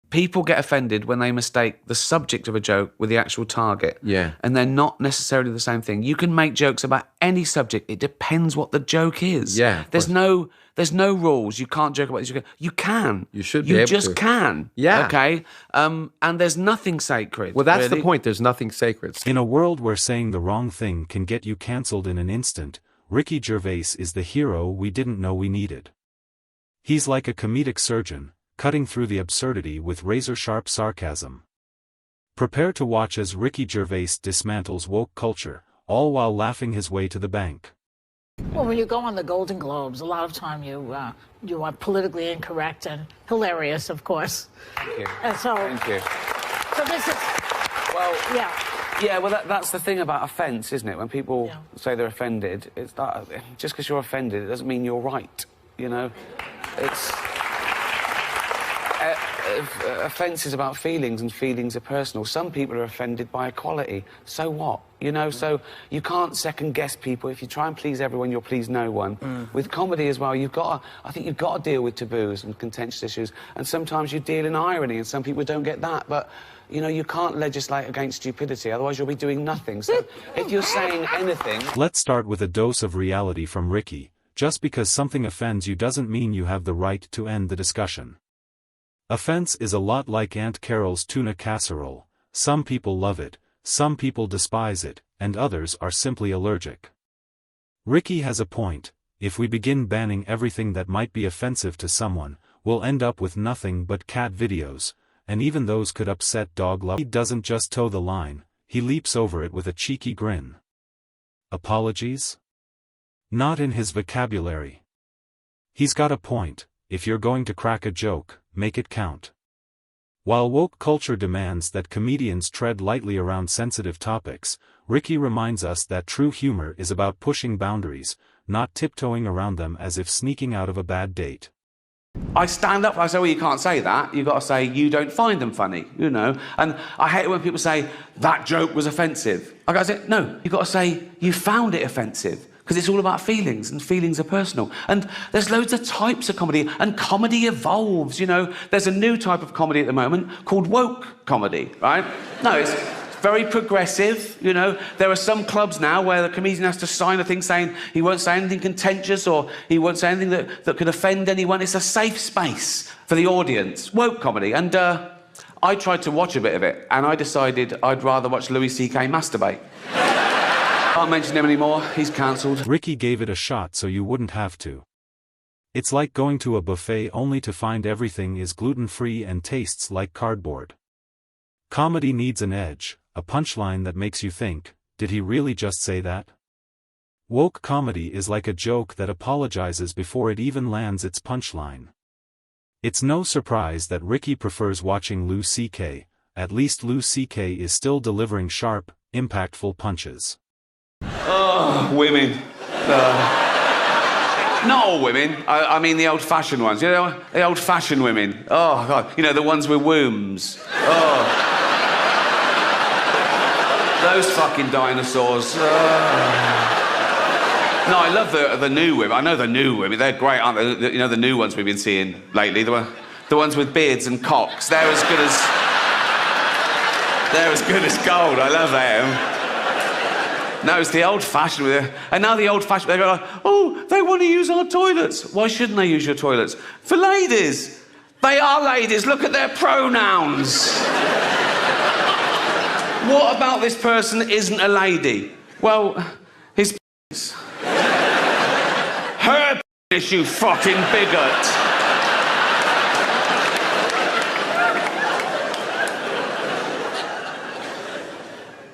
people get offended when they mistake the subject of a joke with the actual target. Yeah. And they're not necessarily the same thing. You can make jokes about any subject. It depends what the joke is. Yeah. There's no rules. You can't joke about this. You can. You should be able to. You just can. Yeah. Okay? And there's nothing sacred. Well, that's really. the point. There's nothing sacred. In a world where saying the wrong thing can get you cancelled in an instant, Ricky Gervais is the hero we didn't know we needed. He's like a comedic surgeon, cutting through the absurdity with razor-sharp sarcasm. Prepare to watch as Ricky Gervais dismantles woke culture, all while laughing his way to the bank. Well, when you go on the Golden Globes, a lot of time you are politically incorrect and hilarious, of course. Thank you. And so, Thank you. So this is, Well, yeah. Yeah, well, that's the thing about offence, isn't it? When people say they're offended, it's that just because you're offended, it doesn't mean you're right, you know? It's... offence is about feelings, and feelings are personal. Some people are offended by equality. So what? You know, so you can't second-guess people. If you try and please everyone, you'll please no one. With comedy as well, I think you've got to deal with taboos and contentious issues, and sometimes you deal in irony, and some people don't get that, but... You know, you can't legislate against stupidity, otherwise you'll be doing nothing. So if you're saying anything... Let's start with a dose of reality from Ricky. Just because something offends you doesn't mean you have the right to end the discussion. Offense is a lot like Aunt Carol's tuna casserole. Some people love it, some people despise it, and others are simply allergic. Ricky has a point. If we begin banning everything that might be offensive to someone, we'll end up with nothing but cat videos. And even those could upset dog lovers. He doesn't just toe the line, he leaps over it with a cheeky grin. Apologies? Not in his vocabulary. He's got a point. If you're going to crack a joke, make it count. While woke culture demands that comedians tread lightly around sensitive topics, Ricky reminds us that true humor is about pushing boundaries, not tiptoeing around them as if sneaking out of a bad date. I stand up, I say, well, you can't say that. You've got to say, you don't find them funny, you know. And I hate it when people say, that joke was offensive. I gotta say, no, you've got to say, you found it offensive. Because it's all about feelings, and feelings are personal. And there's loads of types of comedy, and comedy evolves, you know. There's a new type of comedy at the moment called woke comedy, right? No, it's very progressive, you know. There are some clubs now where the comedian has to sign a thing saying he won't say anything contentious or he won't say anything that could offend anyone. It's a safe space for the audience. Woke comedy. And I tried to watch a bit of it, and I decided I'd rather watch Louis C.K. masturbate. Can't mention him anymore. He's cancelled. Ricky gave it a shot so you wouldn't have to. It's like going to a buffet only to find everything is gluten-free and tastes like cardboard. Comedy needs an edge, a punchline that makes you think, did he really just say that? Woke comedy is like a joke that apologizes before it even lands its punchline. It's no surprise that Ricky prefers watching Louis C.K., at least Louis C.K. is still delivering sharp, impactful punches. Oh, women. Not all women, I mean the old-fashioned ones, you know, the old-fashioned women. Oh, God, you know, the ones with wombs. Oh. Those fucking dinosaurs. No, I love the new women. I know the new women. They're great, aren't they? You know, the new ones we've been seeing lately. The ones with beards and cocks. They're as good as gold. I love them. No, it's the old-fashioned. And now the old-fashioned, they go like, oh, they want to use our toilets. Why shouldn't they use your toilets? For ladies. They are ladies. Look at their pronouns. What about this person isn't a lady? Well, his penis. Her penis, you fucking bigot.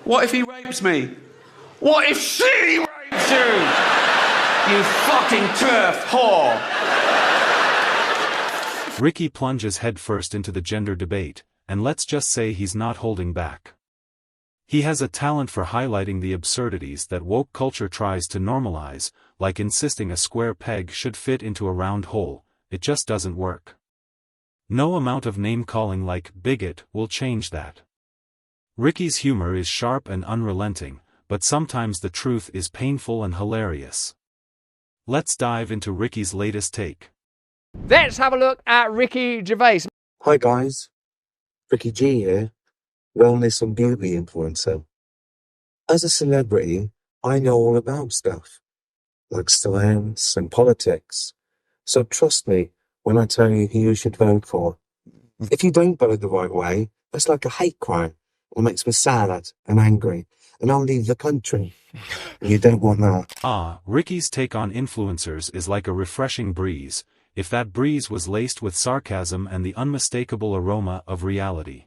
What if he rapes me? What if she rapes you? You fucking turf whore. Ricky plunges headfirst into the gender debate, and let's just say he's not holding back. He has a talent for highlighting the absurdities that woke culture tries to normalize, like insisting a square peg should fit into a round hole. It just doesn't work. No amount of name-calling like bigot will change that. Ricky's humor is sharp and unrelenting, but sometimes the truth is painful and hilarious. Let's dive into Ricky's latest take. Let's have a look at Ricky Gervais. Hi guys, Ricky G here, wellness and beauty influencer. As a celebrity, I know all about stuff, like science and politics. So trust me when I tell you who you should vote for. If you don't vote the right way, that's like a hate crime. It makes me sad and angry, and I'll leave the country. You don't want that. Ricky's take on influencers is like a refreshing breeze, if that breeze was laced with sarcasm and the unmistakable aroma of reality.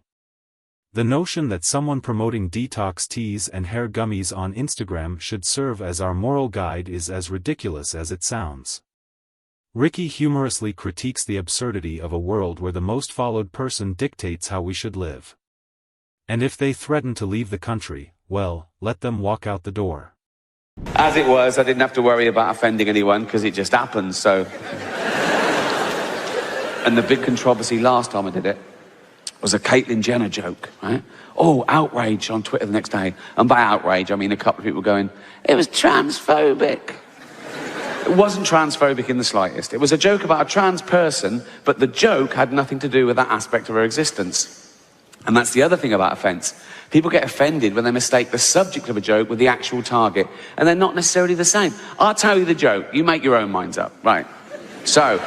The notion that someone promoting detox teas and hair gummies on Instagram should serve as our moral guide is as ridiculous as it sounds. Ricky humorously critiques the absurdity of a world where the most followed person dictates how we should live. And if they threaten to leave the country, well, let them walk out the door. As it was, I didn't have to worry about offending anyone because it just happened, so... And the big controversy last time I did it was a Caitlyn Jenner joke, right? Oh, outrage on Twitter the next day. And by outrage, I mean a couple of people going, it was transphobic. It wasn't transphobic in the slightest. It was a joke about a trans person, but the joke had nothing to do with that aspect of her existence. And that's the other thing about offence. People get offended when they mistake the subject of a joke with the actual target, and they're not necessarily the same. I'll tell you the joke. You make your own minds up. Right. So...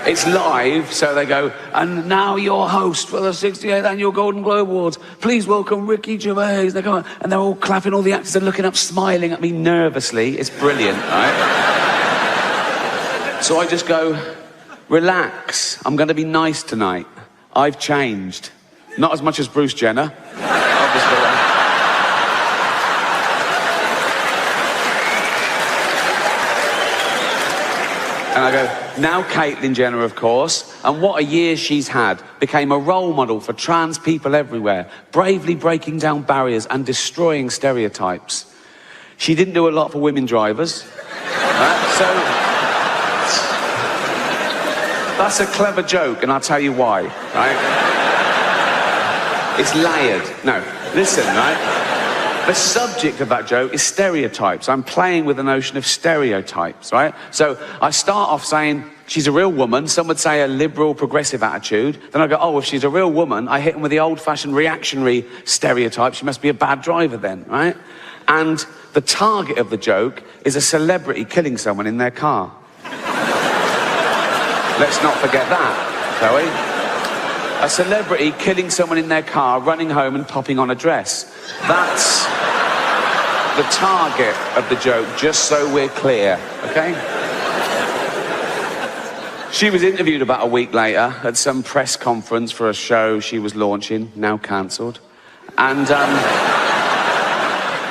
It's live, so they go, and now your host for the 68th Annual Golden Globe Awards, please welcome Ricky Gervais. They go, and they're all clapping, all the actors are looking up, smiling at me nervously. It's brilliant, right? So I just go, relax, I'm going to be nice tonight. I've changed. Not as much as Bruce Jenner, obviously. And I go, now Caitlyn Jenner, of course, and what a year she's had, became a role model for trans people everywhere, bravely breaking down barriers and destroying stereotypes. She didn't do a lot for women drivers, so that's a clever joke, and I'll tell you why, right? It's layered. No, listen, right? The subject of that joke is stereotypes. I'm playing with the notion of stereotypes, right? So I start off saying, she's a real woman. Some would say a liberal, progressive attitude. Then I go, oh, if she's a real woman, I hit them with the old-fashioned reactionary stereotype. She must be a bad driver then, right? And the target of the joke is a celebrity killing someone in their car. Let's not forget that, shall we? A celebrity killing someone in their car, running home and popping on a dress. That's the target of the joke, just so we're clear, okay? She was interviewed about a week later at some press conference for a show she was launching, now cancelled. And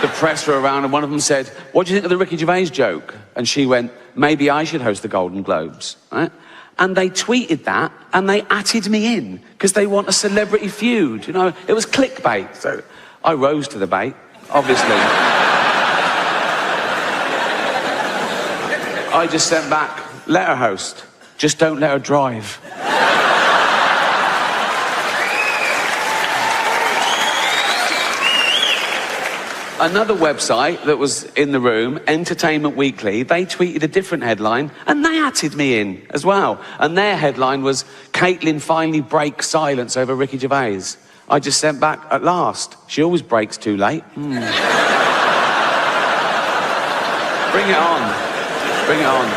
the press were around and one of them said, what do you think of the Ricky Gervais joke? And she went, maybe I should host the Golden Globes, right? And they tweeted that, and they atted me in, because they want a celebrity feud, you know? It was clickbait, so I rose to the bait, obviously. I just sent back, let her host, just don't let her drive. Another website that was in the room, Entertainment Weekly, they tweeted a different headline, and they atted me in as well. And their headline was, Caitlyn finally breaks silence over Ricky Gervais. I just sent back, at last. She always breaks too late. Bring it on. Bring it on.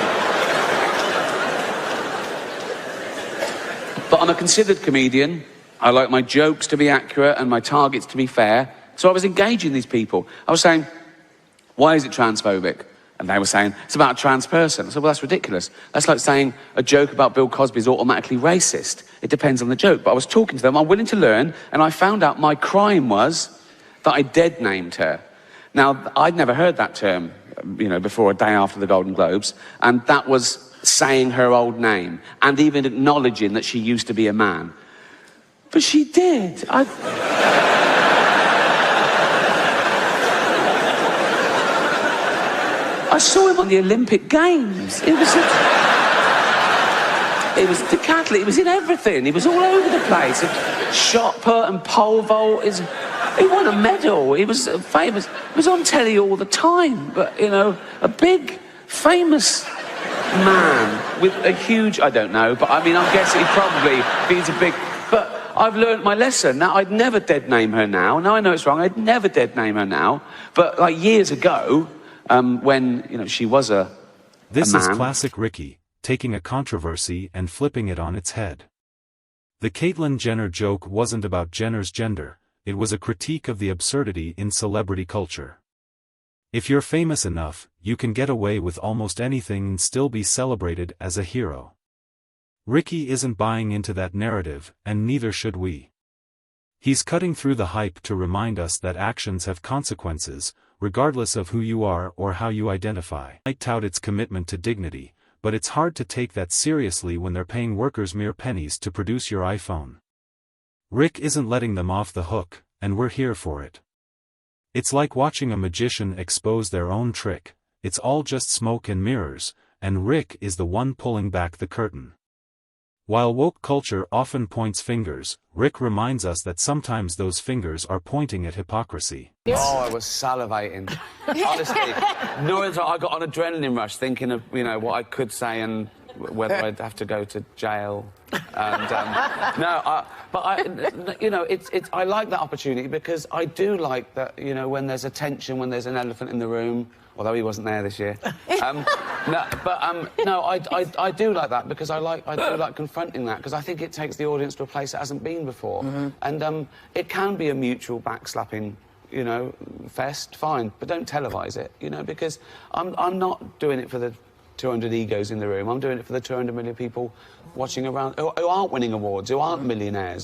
But I'm a considered comedian. I like my jokes to be accurate and my targets to be fair. So I was engaging these people. I was saying, why is it transphobic? And they were saying, it's about a trans person. I said, well, that's ridiculous. That's like saying a joke about Bill Cosby is automatically racist. It depends on the joke. But I was talking to them, I'm willing to learn, and I found out my crime was that I dead-named her. Now, I'd never heard that term, you know, before a day after the Golden Globes, and that was saying her old name, and even acknowledging that she used to be a man. But she did. I saw him on the Olympic Games. It was decathlete. It was in everything. He was all over the place. Shot put and pole vault. He won a medal. He was famous. He was on telly all the time. But, you know, a big, famous man. with a huge, I don't know, but I mean, I'm guessing he probably, he's a big, but I've learnt my lesson. Now, I'd never dead name her now. Now I know it's wrong, I'd never dead name her now. But like years ago, when, you know, she was a This a is man. classic Ricky, taking a controversy and flipping it on its head. The Caitlyn Jenner joke wasn't about Jenner's gender, it was a critique of the absurdity in celebrity culture. If you're famous enough, you can get away with almost anything and still be celebrated as a hero. Ricky isn't buying into that narrative, and neither should we. He's cutting through the hype to remind us that actions have consequences, regardless of who you are or how you identify. I tout its commitment to dignity, but it's hard to take that seriously when they're paying workers mere pennies to produce your iPhone. Rick isn't letting them off the hook, and we're here for it. It's like watching a magician expose their own trick, it's all just smoke and mirrors, and Rick is the one pulling back the curtain. While woke culture often points fingers, Rick reminds us that sometimes those fingers are pointing at hypocrisy. Oh, I was salivating. Honestly, I got an adrenaline rush thinking of, you know, what I could say and whether I'd have to go to jail. And you know, I like that opportunity because I do like that, you know, when there's a tension, when there's an elephant in the room. Although he wasn't there this year. No, I do like that because I do like confronting that because I think it takes the audience to a place it hasn't been before. Mm-hmm. And it can be a mutual backslapping, you know, fest, fine, but don't televise it, you know, because I'm not doing it for the 200 egos in the room. I'm doing it for the 200 million people watching around who aren't winning awards, who aren't millionaires.